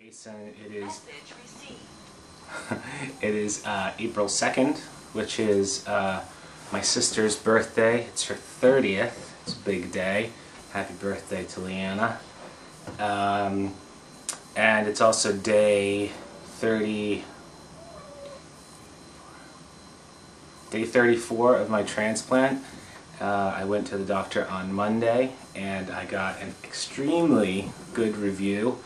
Jason, it is April 2nd, which is my sister's birthday. It's her 30th. It's a big day. Happy birthday to Leanna. And it's also day 34 of my transplant. I went to the doctor on Monday and I got an extremely good review.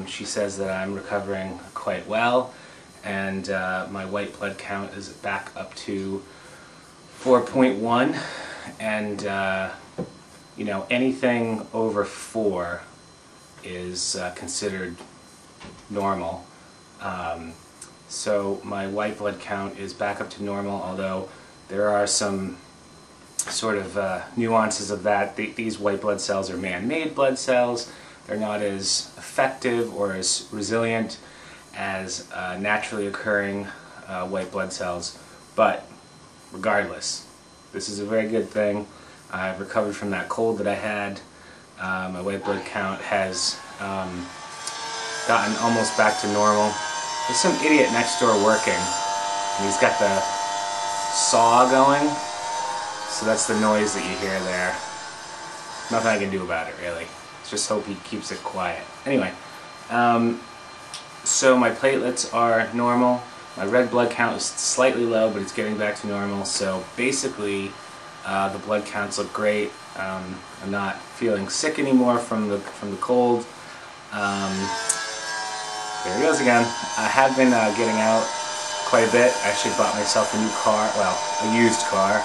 She says that I'm recovering quite well, and my white blood count is back up to 4.1, and you know, anything over 4 is considered normal. So my white blood count is back up to normal, although there are some sort of nuances of that. These white blood cells are man-made blood cells. They're not as effective or as resilient as naturally occurring white blood cells. But regardless, this is a very good thing. I've recovered from that cold that I had. My white blood count has gotten almost back to normal. There's some idiot next door working, and he's got the saw going, so that's the noise that you hear there. Nothing I can do about it, really. Just hope he keeps it quiet. Anyway, so my platelets are normal. My red blood count is slightly low, but it's getting back to normal. So basically, the blood counts look great. I'm not feeling sick anymore from the cold. There he goes again. I have been getting out quite a bit. I actually bought myself a new car, well, a used car.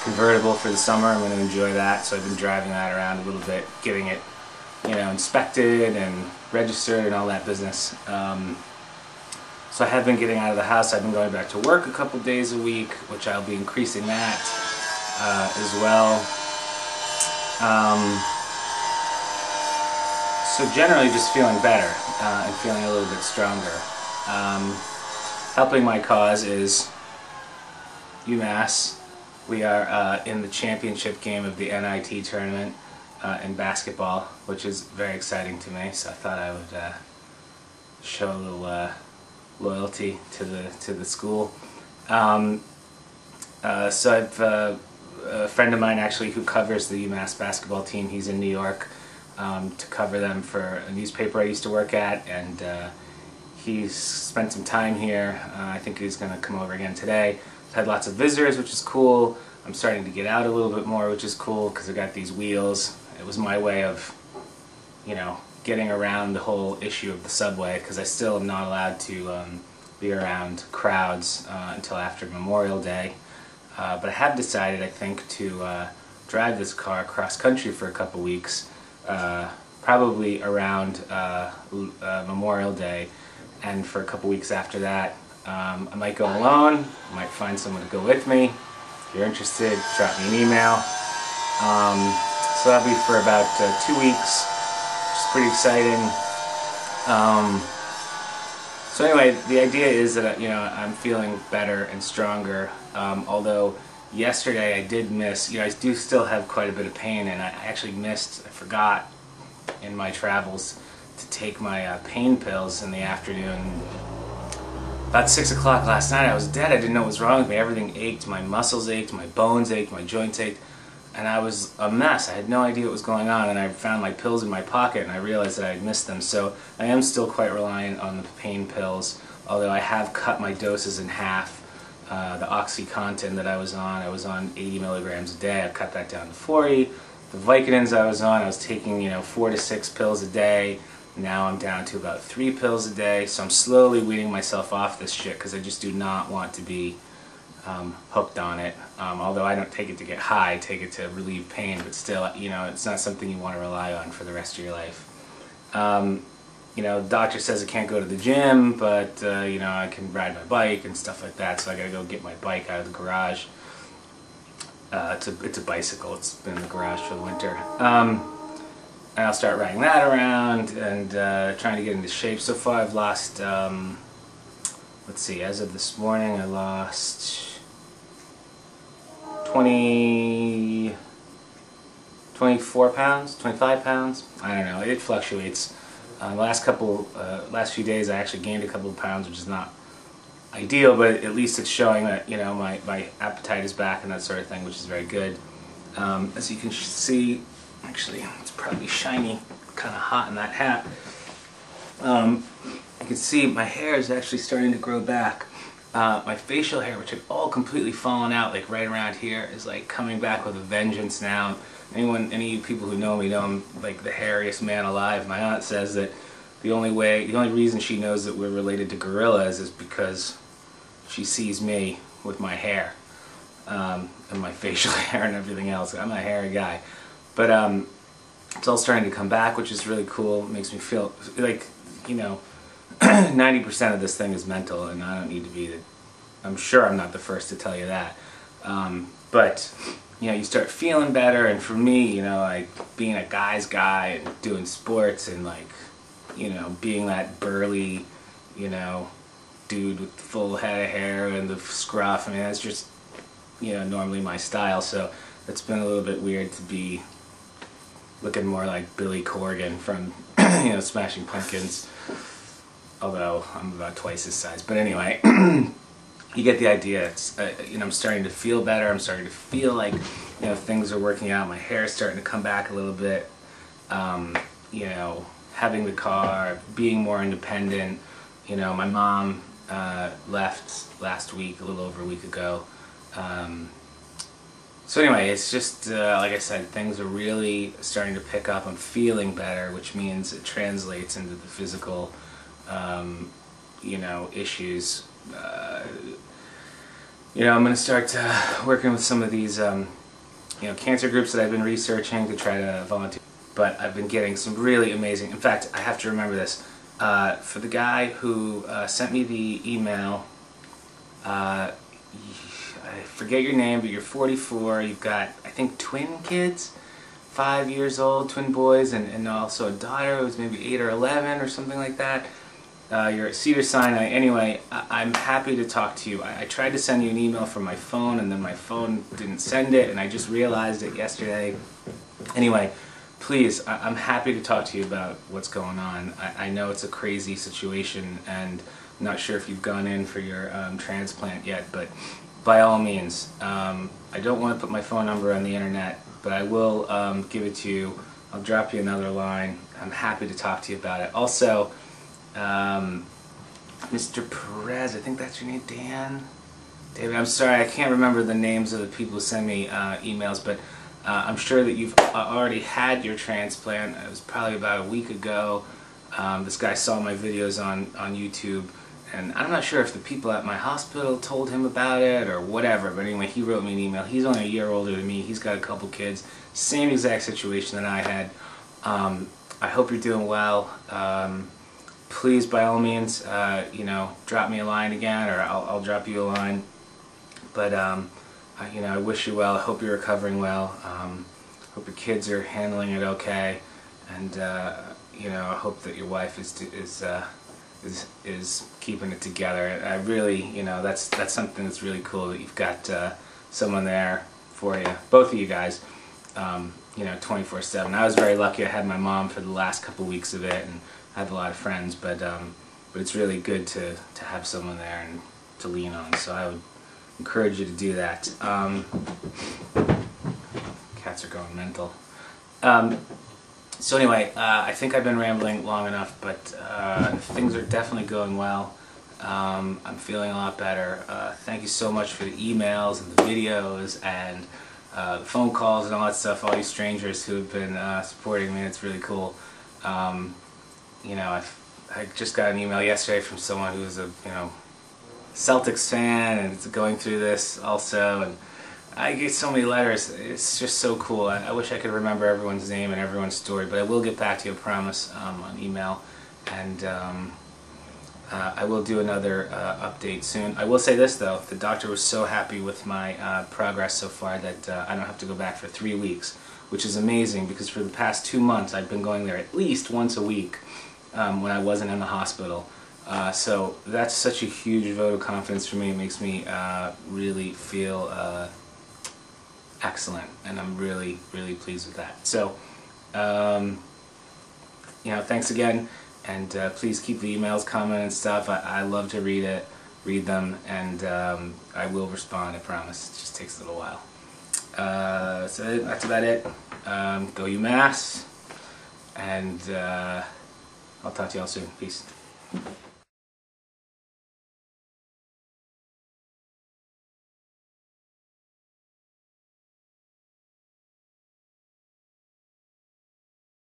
Convertible for the summer. I'm going to enjoy that, so I've been driving that around a little bit, getting it, you know, inspected and registered and all that business. So I have been getting out of the house. I've been going back to work a couple days a week, which I'll be increasing that as well. So generally just feeling better and feeling a little bit stronger. Helping my cause is UMass. We are in the championship game of the NIT tournament in basketball, which is very exciting to me. So I thought I would show a little loyalty to the school. So I've a friend of mine actually who covers the UMass basketball team. He's in New York to cover them for a newspaper I used to work at, and he's spent some time here. I think he's going to come over again today. Had lots of visitors, which is cool. I'm starting to get out a little bit more, which is cool because I got these wheels. It was my way of, you know, getting around the whole issue of the subway, because I still am not allowed to be around crowds until after Memorial Day. But I have decided, I think, to drive this car cross country for a couple weeks, probably around Memorial Day, and for a couple weeks after that. I might go alone, I might find someone to go with me. If you're interested, drop me an email. So that'll be for about 2 weeks, which is pretty exciting. So anyway, the idea is that, you know, I'm feeling better and stronger, although yesterday I did miss, you know, I do still have quite a bit of pain, and I actually I forgot in my travels to take my pain pills in the afternoon. About 6 o'clock last night, I was dead. I didn't know what was wrong with me. Everything ached. My muscles ached, my bones ached, my joints ached, and I was a mess. I had no idea what was going on, and I found my pills in my pocket, and I realized that I had missed them. So I am still quite reliant on the pain pills, although I have cut my doses in half. The OxyContin that I was on 80 milligrams a day. I've cut that down to 40. The Vicodins I was taking, you know, 4 to 6 pills a day. Now I'm down to about 3 pills a day, so I'm slowly weaning myself off this shit because I just do not want to be hooked on it. Although I don't take it to get high, I take it to relieve pain, but still, you know, it's not something you want to rely on for the rest of your life. You know, the doctor says I can't go to the gym, but you know, I can ride my bike and stuff like that, so I gotta go get my bike out of the garage. It's a bicycle. It's been in the garage for the winter. And I'll start riding that around and trying to get into shape. So far I've lost, let's see, as of this morning I lost 24 pounds, 25 pounds. I don't know, it fluctuates. last few days I actually gained a couple of pounds, which is not ideal, but at least it's showing that, you know, my appetite is back and that sort of thing, which is very good. As you can see, actually it's probably shiny, kind of hot in that hat. You can see my hair is actually starting to grow back. My facial hair, which had all completely fallen out, like right around here, is like coming back with a vengeance now. Any people who know me know I'm like the hairiest man alive. My aunt says that the only reason she knows that we're related to gorillas is because she sees me with my hair, and my facial hair and everything else. I'm a hairy guy. But it's all starting to come back, which is really cool. It makes me feel like, you know, 90% of this thing is mental, and I don't need to be I'm sure I'm not the first to tell you that. But you know, you start feeling better, and for me, you know, like being a guy's guy and doing sports and, like, you know, being that burly, you know, dude with the full head of hair and the scruff, I mean, that's just, you know, normally my style. So it's been a little bit weird to be looking more like Billy Corgan from, you know, Smashing Pumpkins, although I'm about twice his size. But anyway, you get the idea. It's, you know, I'm starting to feel better. I'm starting to feel like, you know, things are working out. My hair is starting to come back a little bit. You know, having the car, being more independent. You know, my mom left last week, a little over a week ago. So anyway, it's just, like I said, things are really starting to pick up. I'm feeling better, which means it translates into the physical, you know, issues. You know, I'm going to start working with some of these, you know, cancer groups that I've been researching to try to volunteer. But I've been getting some really amazing, in fact, I have to remember this, for the guy who sent me the email, I forget your name, but you're 44, you've got, I think, twin kids, 5 years old, twin boys, and also a daughter who's maybe 8 or 11 or something like that. You're at Cedar Sinai. Anyway, I'm happy to talk to you. I tried to send you an email from my phone, and then my phone didn't send it, and I just realized it yesterday. Anyway, please, I'm happy to talk to you about what's going on. I know it's a crazy situation, and I'm not sure if you've gone in for your transplant yet, but by all means, I don't want to put my phone number on the internet, but I will give it to you. I'll drop you another line. I'm happy to talk to you about it. Also, Mr. Perez, I think that's your name, Dan? David, I'm sorry, I can't remember the names of the people who send me emails, but I'm sure that you've already had your transplant. It was probably about a week ago. This guy saw my videos on YouTube, and I'm not sure if the people at my hospital told him about it or whatever, but anyway, he wrote me an email. He's only a year older than me. He's got a couple kids. Same exact situation that I had. I hope you're doing well. Please, by all means, you know, drop me a line again, or I'll drop you a line. But, you know, I wish you well. I hope you're recovering well. Hope your kids are handling it okay. And, you know, I hope that your wife is keeping it together. I really, you know, that's something that's really cool, that you've got someone there for you, both of you guys, you know, 24/7. I was very lucky. I had my mom for the last couple weeks of it, and I have a lot of friends, but it's really good to have someone there and to lean on. So I would encourage you to do that. Cats are going mental. So anyway, I think I've been rambling long enough, but things are definitely going well. I'm feeling a lot better. Thank you so much for the emails and the videos and the phone calls and all that stuff, all you strangers who have been supporting me. It's really cool. You know, I just got an email yesterday from someone who's a, you know, Celtics fan and is going through this also, and I get so many letters. It's just so cool. I wish I could remember everyone's name and everyone's story, but I will get back to you, I promise, on email, and I will do another update soon. I will say this though, the doctor was so happy with my progress so far that I don't have to go back for 3 weeks, which is amazing, because for the past 2 months I've been going there at least once a week when I wasn't in the hospital. So that's such a huge vote of confidence for me. It makes me really feel excellent, and I'm really, really pleased with that. So, you know, thanks again. And please keep the emails coming and stuff. I love to read them, and I will respond, I promise. It just takes a little while. So that's about it. Go UMass, and I'll talk to y'all soon. Peace.